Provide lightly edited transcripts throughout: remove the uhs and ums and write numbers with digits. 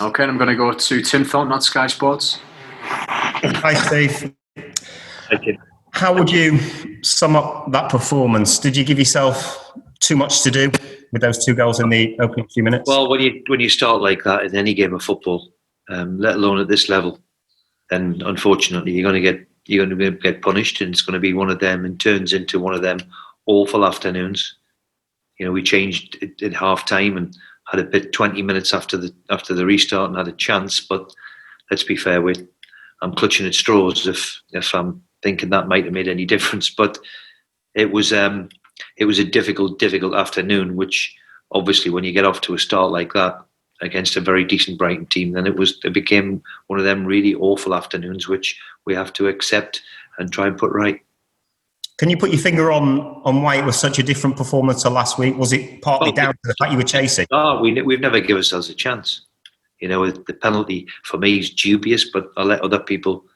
Okay, I'm going to go to Tim Thornton at Sky Sports. Hi, Steve. Thank you. How would you sum up that performance? Did you give yourself too much to do with those 2 goals in the opening few minutes? Well, when you start like that in any game of football, let alone at this level, then unfortunately you're going to get punished, and it's going to be one of them, and turns into one of them awful afternoons. We changed at half time and had a bit 20 minutes after the restart and had a chance. But let's be fair, I'm clutching at straws if I'm thinking that might have made any difference. But it was a difficult afternoon, which obviously when you get off to a start like that against a very decent Brighton team, then it became one of them really awful afternoons, which we have to accept and try and put right. Can you put your finger on why it was such a different performance to last week? Was it partly down to the fact you were chasing? No, we've never given ourselves a chance. The penalty for me is dubious, but I'll let other people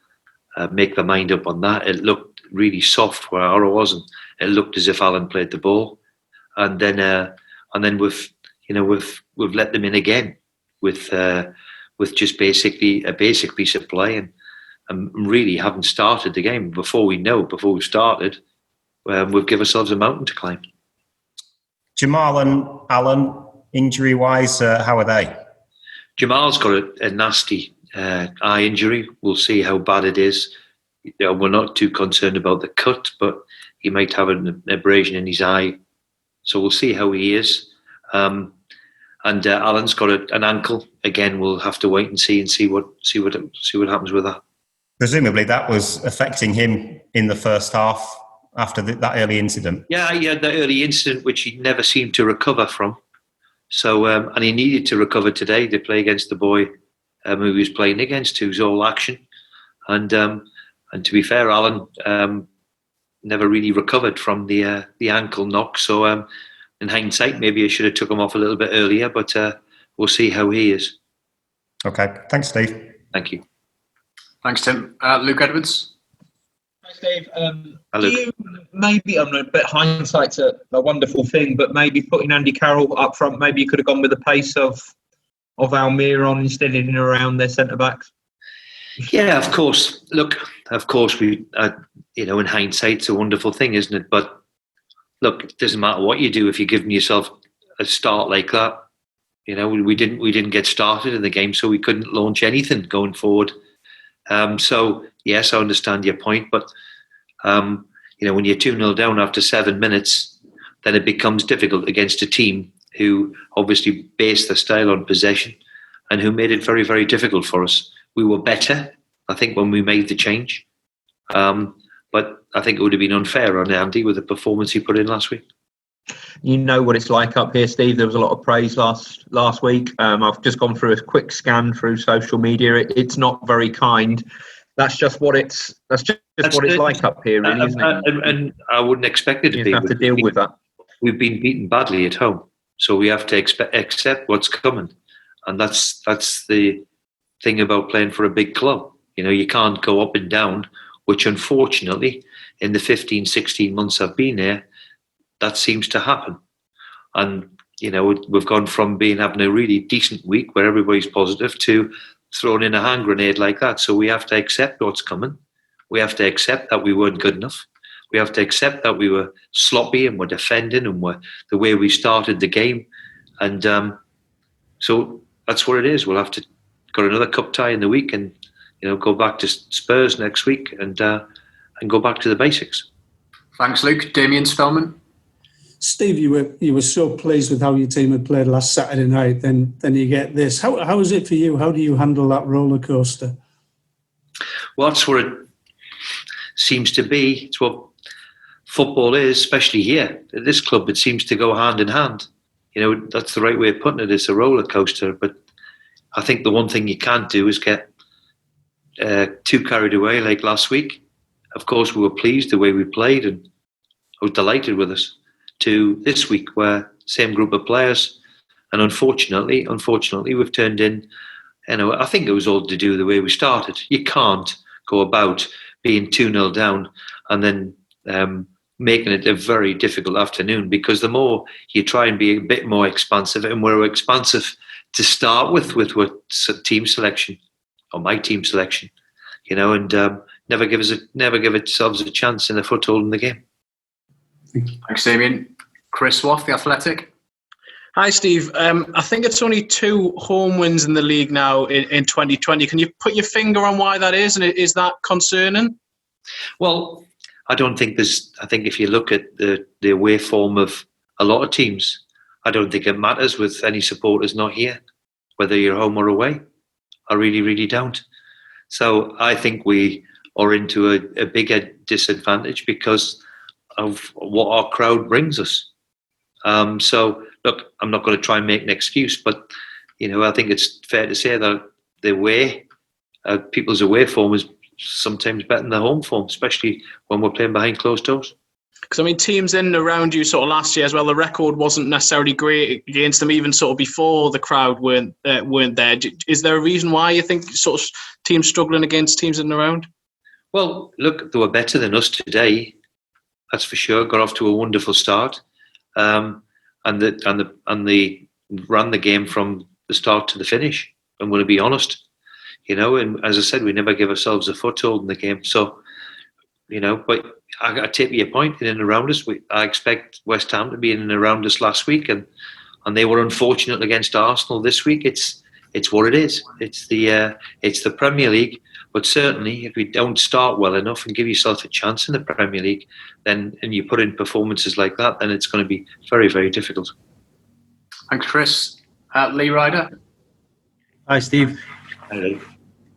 make their mind up on that. It looked really soft where Oro wasn't. It looked as if Alan played the ball, and then we've let them in again with just basically a basic piece of play, and really haven't started the game. Before we've started, we've given ourselves a mountain to climb. Jamal and Alan, injury-wise, how are they? Jamal's got a nasty eye injury. We'll see how bad it is. We're not too concerned about the cut, but he might have an abrasion in his eye. So we'll see how he is. And Alan's got an ankle. Again, we'll have to wait and see what happens with that. Presumably, that was affecting him in the first half after that early incident. Yeah, he had that early incident which he never seemed to recover from. So, and he needed to recover today to play against the boy who he was playing against, who's all action. And to be fair, Alan never really recovered from the ankle knock. So, in hindsight, maybe I should have took him off a little bit earlier, but we'll see how he is. Okay. Thanks, Steve. Thank you. Thanks, Tim. Luke Edwards. Hi, Steve. Hi, do Luke. you maybe, I bet hindsight's a wonderful thing, but maybe putting Andy Carroll up front, maybe you could have gone with the pace of Almiron instead of in and around their centre-backs? Yeah, of course. Look, of course, we, in hindsight, it's a wonderful thing, isn't it? But look, it doesn't matter what you do if you're giving yourself a start like that. We didn't get started in the game, so we couldn't launch anything going forward. So yes, I understand your point, but when you're 2-0 down after 7 minutes, then it becomes difficult against a team who obviously based their style on possession and who made it very, very difficult for us. We were better, I think, when we made the change, but I think it would have been unfair on Andy with the performance he put in last week. You know what it's like up here, Steve. There was a lot of praise last week. I've just gone through a quick scan through social media. It's not very kind. That's just what it's like up here, really, isn't it? And I wouldn't expect it to be. You have to deal with that. We've been beaten badly at home, so we have to accept what's coming, and that's the thing about playing for a big club. You can't go up and down, which unfortunately, in the 15, 16 months I've been here, that seems to happen. And, we've gone from having a really decent week where everybody's positive to throwing in a hand grenade like that. So we have to accept what's coming. We have to accept that we weren't good enough. We have to accept that we were sloppy and we're defending and we're the way we started the game. And so that's what it is. We'll have to got another cup tie in the week and, go back to Spurs next week and go back to the basics. Thanks, Luke. Damien Spellman. Steve, you were so pleased with how your team had played last Saturday night. Then you get this. How is it for you? How do you handle that roller coaster? Well, that's what it seems to be. It's what football is, especially here at this club. It seems to go hand in hand. That's the right way of putting it. It's a roller coaster. But I think the one thing you can't do is get too carried away like last week. Of course, we were pleased the way we played, and I was delighted with us. To this week, where same group of players, and unfortunately, we've turned in. I think it was all to do with the way we started. You can't go about being 2-0 down and then making it a very difficult afternoon, because the more you try and be a bit more expansive, and we're expansive to start with what team selection or my team selection, and never give ourselves a chance in a foothold in the game. Thanks, Damien. Chris Waff, The Athletic. Hi, Steve. I think it's only 2 home wins in the league now in 2020. Can you put your finger on why that is? And is that concerning? Well, I don't think I think if you look at the away form of a lot of teams, I don't think it matters with any supporters not here, whether you're home or away. I really, really don't. So I think we are into a bigger disadvantage because of what our crowd brings us. So, look, I'm not going to try and make an excuse, but, I think it's fair to say that people's away form is sometimes better than their home form, especially when we're playing behind closed doors. Because, teams in and around you sort of last year as well, the record wasn't necessarily great against them, even sort of before the crowd weren't there. Is there a reason why you think sort of teams struggling against teams in and around? Well, look, they were better than us today. That's for sure. Got off to a wonderful start. And they ran the game from the start to the finish. I'm going to be honest, and as I said, we never give ourselves a foothold in the game. So, but I take your point in and around us. I expect West Ham to be in and around us last week, and they were unfortunate against Arsenal this week. It's what it is. It's the Premier League. But certainly, if we don't start well enough and give yourself a chance in the Premier League, and you put in performances like that, then it's going to be very, very difficult. Thanks, Chris. Lee Ryder. Hi, Steve. Hello.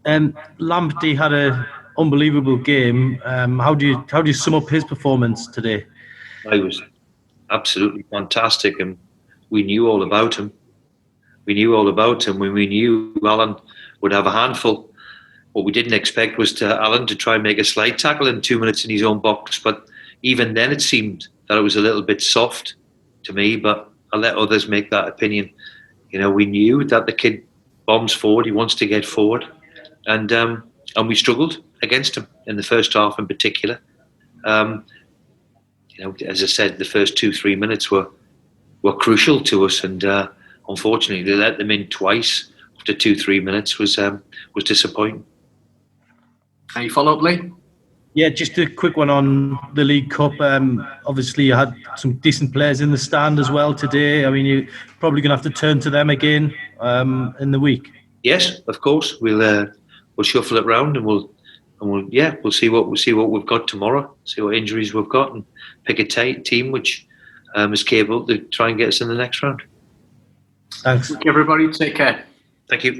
Lamptey had an unbelievable game. How do you sum up his performance today? He was absolutely fantastic, and we knew all about him. When we knew Alan would have a handful. What we didn't expect was Alan to try and make a slide tackle in 2 minutes in his own box. But even then, it seemed that it was a little bit soft to me. But I'll let others make that opinion. We knew that the kid bombs forward. He wants to get forward, and we struggled against him in the first half in particular. As I said, the first 2-3 minutes were crucial to us, and unfortunately, they let them in twice after 2-3 minutes was disappointing. Any follow-up, Lee? Yeah, just a quick one on the League Cup. Obviously, you had some decent players in the stand as well today. You're probably going to have to turn to them again in the week. Yes, of course. We'll shuffle it round and we'll see what we've got tomorrow. See what injuries we've got and pick a team which is capable to try and get us in the next round. Thanks. Everybody, take care. Thank you.